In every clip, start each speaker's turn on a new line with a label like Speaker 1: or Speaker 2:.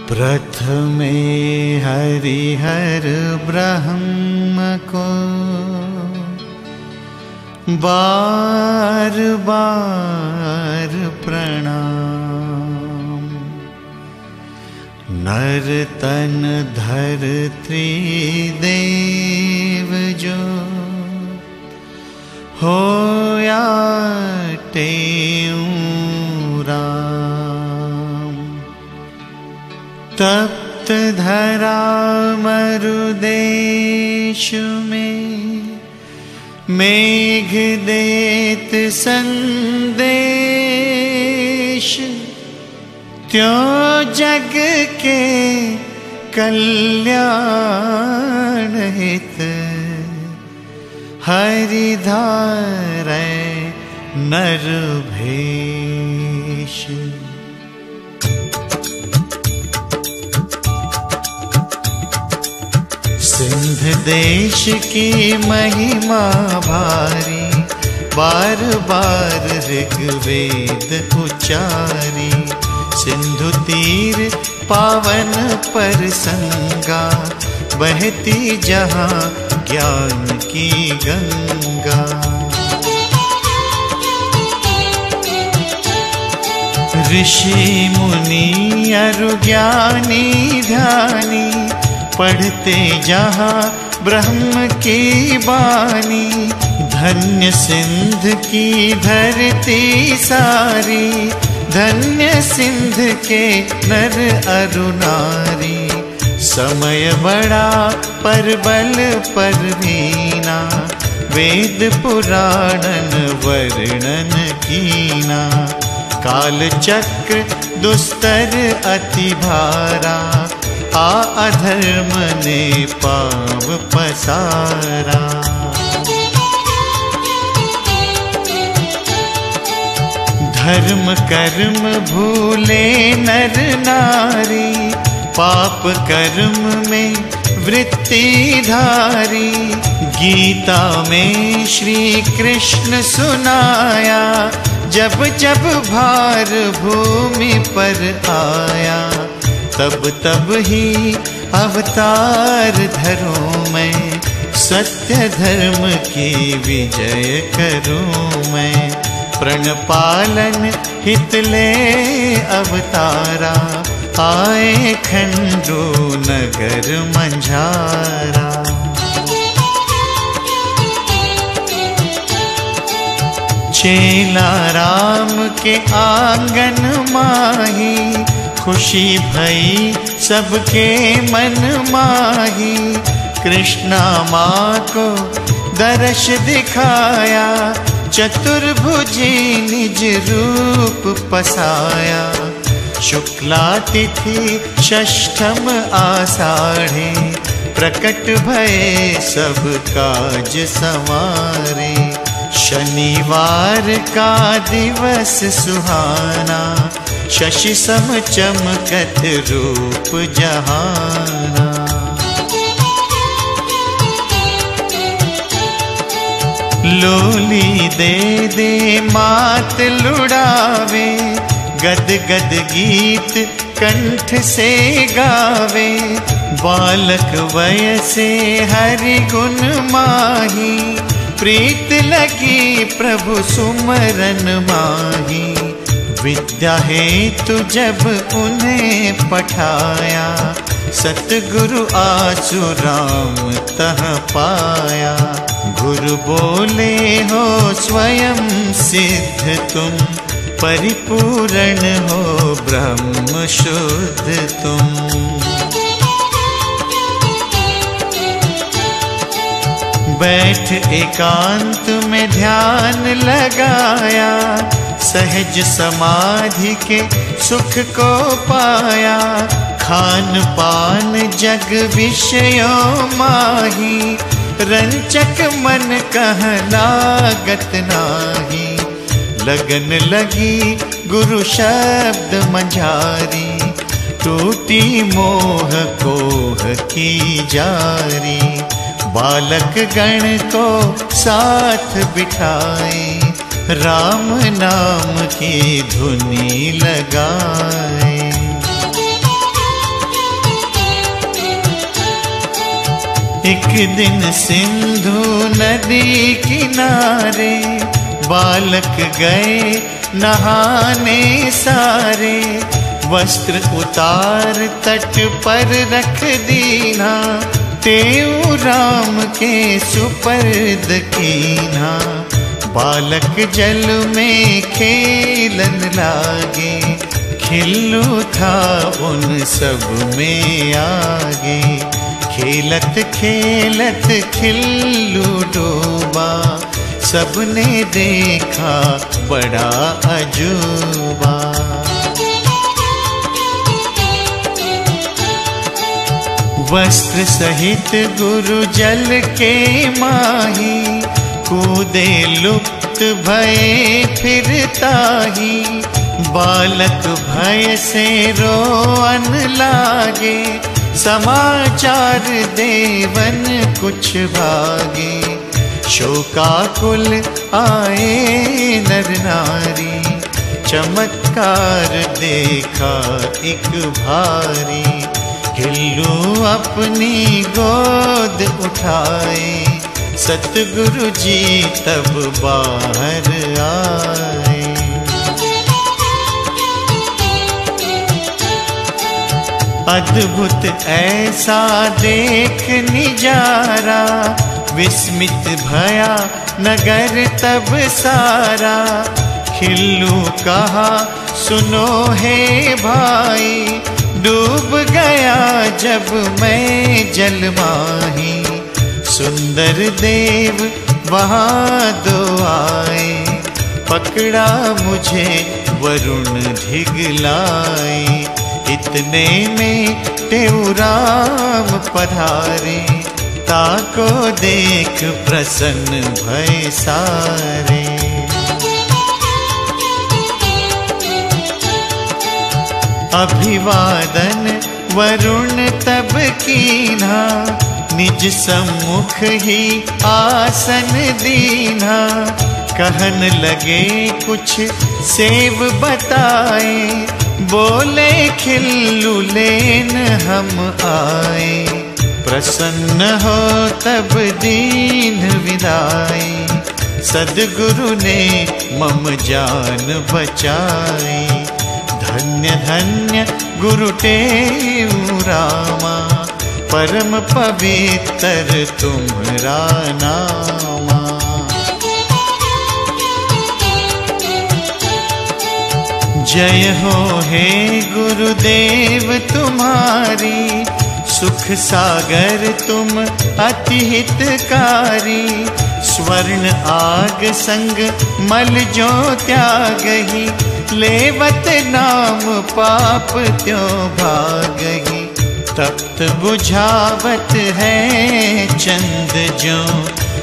Speaker 1: प्रथमे हरिहर ब्रह्म को बार बार प्रणाम। नर तन धरत्री देव जो होया टेऊ राम। तप्त धरा मरुदेश में मेघ देत संदेश। त्यों जग के कल्याण हित हरिधारै नर भेष। सिंध देश की महिमा भारी, बार बार ऋग्वेद उचारी। सिंधु तीर पावन पर संगा, बहती जहाँ ज्ञान की गंगा। ऋषि मुनि अरु ज्ञानी ध्यानी, पढ़ते जहाँ ब्रह्म की बानी। धन्य सिंध की धरती सारी, धन्य सिंध के नर अरु नारी। समय बड़ा पर बल पर मीना, वेद पुराणन वर्णन कीना। काल चक्र दुस्तर अति भारा, आ अधर्म ने पाव पसारा। धर्म कर्म भूले नर नारी, पाप कर्म में वृत्ति धारी। गीता में श्री कृष्ण सुनाया, जब जब भार भूमि पर आया। तब तब ही अवतार धरूं मैं, सत्य धर्म की विजय करूं मैं। प्रण पालन हित ले अवतारा, आए खंडू नगर मंझारा। चेला राम के आंगन माही, खुशी भई सबके मन माही। कृष्णा माँ को दर्श दिखाया, चतुर्भुजी निज रूप पसाया। शुक्ला तिथि षष्ठम आषाढ़े, प्रकट भये सब काज संवारे। शनिवार का दिवस सुहाना, शशि सम चमकत रूप जहाना। लोली दे दे मात लुड़ावे, गद गद गीत कंठ से गावे। बालक वयसे हरि गुण माही, प्रीत लगी प्रभु सुमरन माही। विद्या हेतु जब उन्हें पठाया, सतगुरु आसु राम तह पाया। गुरु बोले हो स्वयं सिद्ध तुम, परिपूर्ण हो ब्रह्म शुद्ध तुम। बैठ एकांत में ध्यान लगाया, सहज समाधि के सुख को पाया। खान पान जग विषयों माही, रंचक मन कह लागत नाही। लगन लगी गुरु शब्द मझारी, टूटी मोह कोह की जारी। बालक गण को साथ बिठाए, राम नाम की धुनी लगाए। एक दिन सिंधु नदी किनारे बालक गए नहाने सारे। वस्त्र उतार तट पर रख दीना, तेऊ राम के सुपर्द कीना। बालक जल में खेलन लागे, खिल्लू था उन सब में आगे। खेलत खेलत खिल्लू डूबा, सबने देखा बड़ा अजूबा। वस्त्र सहित गुरु जल के माही, कूदे लुप्त भये फिर ताही। बालक भय से रोअन लागे, समाचार देवन कुछ भागे। शोकाकुल आए नर नारी, चमत्कार देखा एक भारी। खिल्लू अपनी गोद उठाए, सतगुरु जी तब बाहर आए। अद्भुत ऐसा देख निजारा, विस्मित भया नगर तब सारा। खिल्लू कहा सुनो हे भाई, डूब गया जब मैं जल माही। सुंदर देव वहाँ दो आए, पकड़ा मुझे वरुण धिगलाए। इतने में तेऊ राम पधारे, ताको देख प्रसन्न भय सारे। अभिवादन वरुण तब कीन्हा, निज सम्मुख ही आसन दीन्हा। कहन लगे कुछ सेव बताए, बोले खिल्लू लेन हम आए। प्रसन्न हो तब दीन विदाई, सद्गुरु ने मम जान बचाई। धन्य धन्य गुरु तेऊ रामा, परम पवित्र तुम्हारा नामा। जय हो हे गुरुदेव तुम्हारी, सुख सागर तुम अति हितकारी। स्वर्ण आग संग मल जो त्यागही, लेवत नाम पाप त्यों भागही। तप्त बुझावत है चंद जो,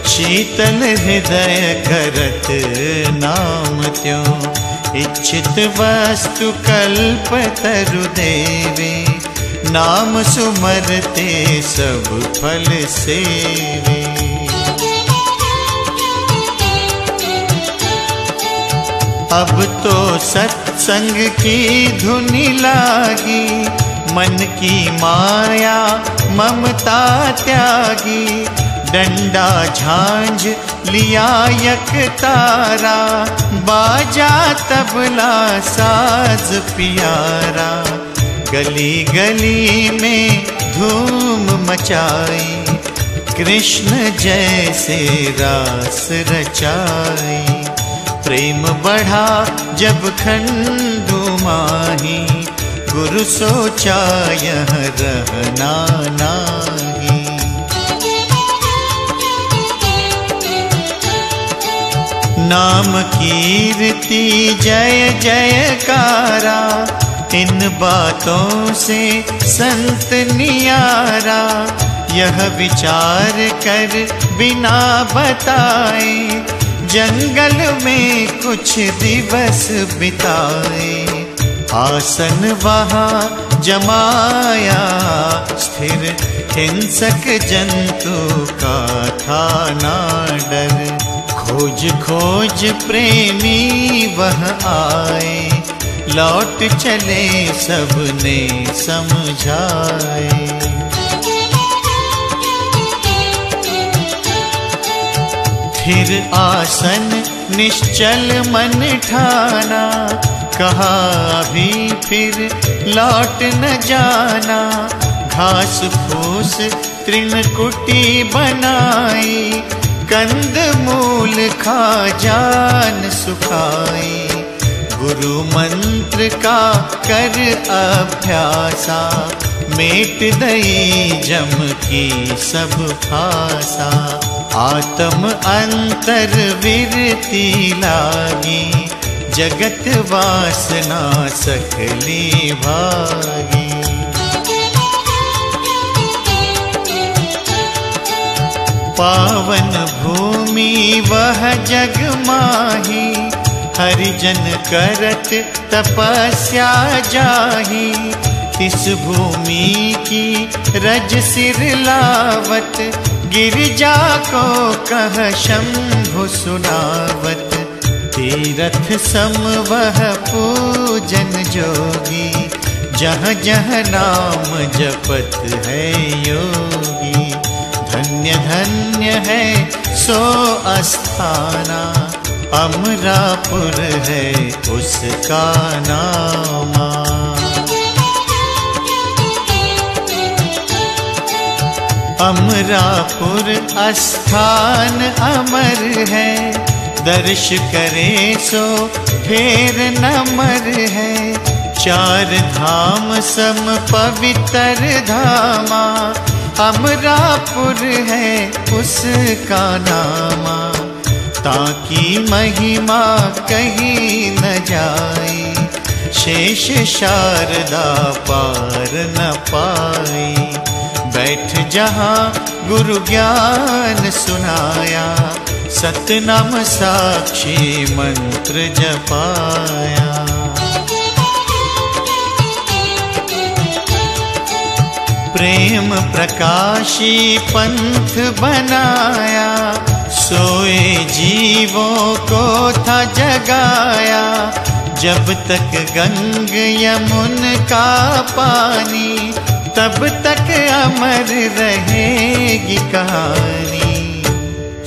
Speaker 1: शीतल हृदय करत नाम त्यों। इच्छित वस्तु कल्प तरु देवे, नाम सुमरते सब फल सेवे। अब तो सत्संग की धुनि लागी, मन की माया ममता त्यागी। डंडा झांझ लिया यक तारा, बाजा तबला साज प्यारा। गली गली में धूम मचाई, कृष्ण जैसे रास रचाई। प्रेम बढ़ा जब खंडू माही, गुरु सोचा यह रहना नाही। नाम कीर्ति जय जयकारा, इन बातों से संत नियारा। यह विचार कर बिना बताए, जंगल में कुछ दिवस बिताए। आसन वहाँ जमाया स्थिर, हिंसक जंतु का था ना डर। खोज खोज प्रेमी वह आए, लौट चले सबने समझाए। फिर आसन निश्चल मन ठाना, कहा अभी फिर लौट न जाना। घास फूस तृणकुटी बनाई, कंद मूल खा जान सुखाई। गुरु मंत्र का कर अभ्यासा, मेट दई जम की सब फासा। आत्म अंतर विरति लागी, जगत वासना सकली भागी। पावन भूमि वह जग माही, हरिजन करत तपस्या जाही। तिस भूमि की रज सिर लावत, गिरिजा को कह शंभु सुनावत। तीरथ सम वह पूजन जोगी, जहाँ जहाँ नाम जपत है योगी। धन्य धन्य है सो अस्थाना, अमरापुर है उसका नामा। अमरापुर अस्थान अमर है, दर्श करे सो फेर न मर है। चार धाम सम पवित्र धामा, अमरापुर है उसका नामा। ताकि महिमा कहीं न जाई, शेष शारदा पार न पाई। बैठ जहाँ गुरु ज्ञान सुनाया, सतनाम साक्षी मंत्र जपाया। प्रेम प्रकाशी पंथ बनाया, सोए जीवों को था जगाया। जब तक गंग यमुन का पानी, तब तक अमर रहेगी कहानी।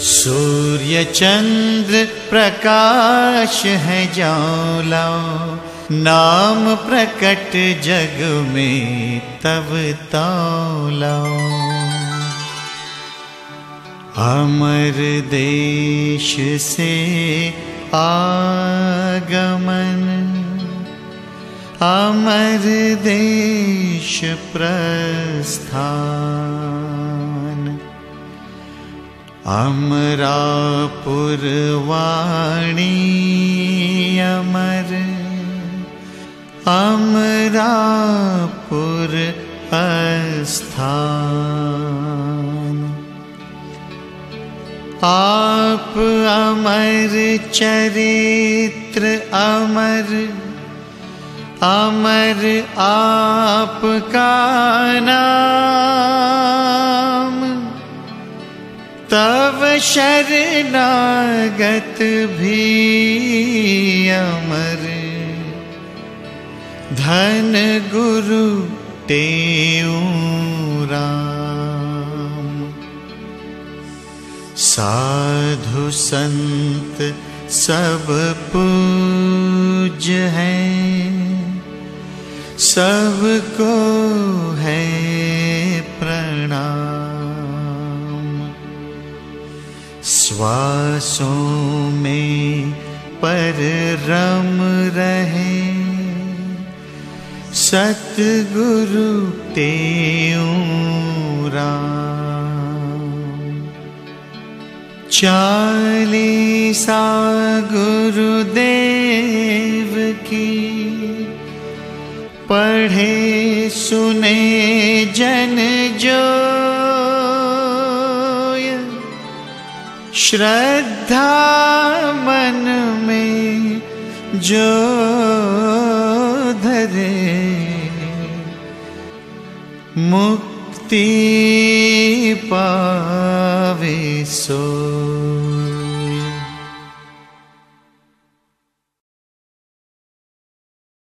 Speaker 1: सूर्य चंद्र प्रकाश है जाओ, नाम प्रकट जग में तब तौलाओ। अमर देश से आगमन, अमर देश प्रस्थान। अमरापुर वाणी अमर, अमरापुर अस्थान। आप अमर चरित्र अमर, अमर आपका नाम। तव शरणागत भी अमर, धन गुरु तेऊ राम। साधु संत सब पूज्य हैं, सबको है प्रणाम। श्वासों में पर रम रहे, सतगुरु तेऊ राम। चालीसा गुरुदेव की, पढ़े सुने जन जो। श्रद्धा मन में जो धरे, मुक्ति पावे सो।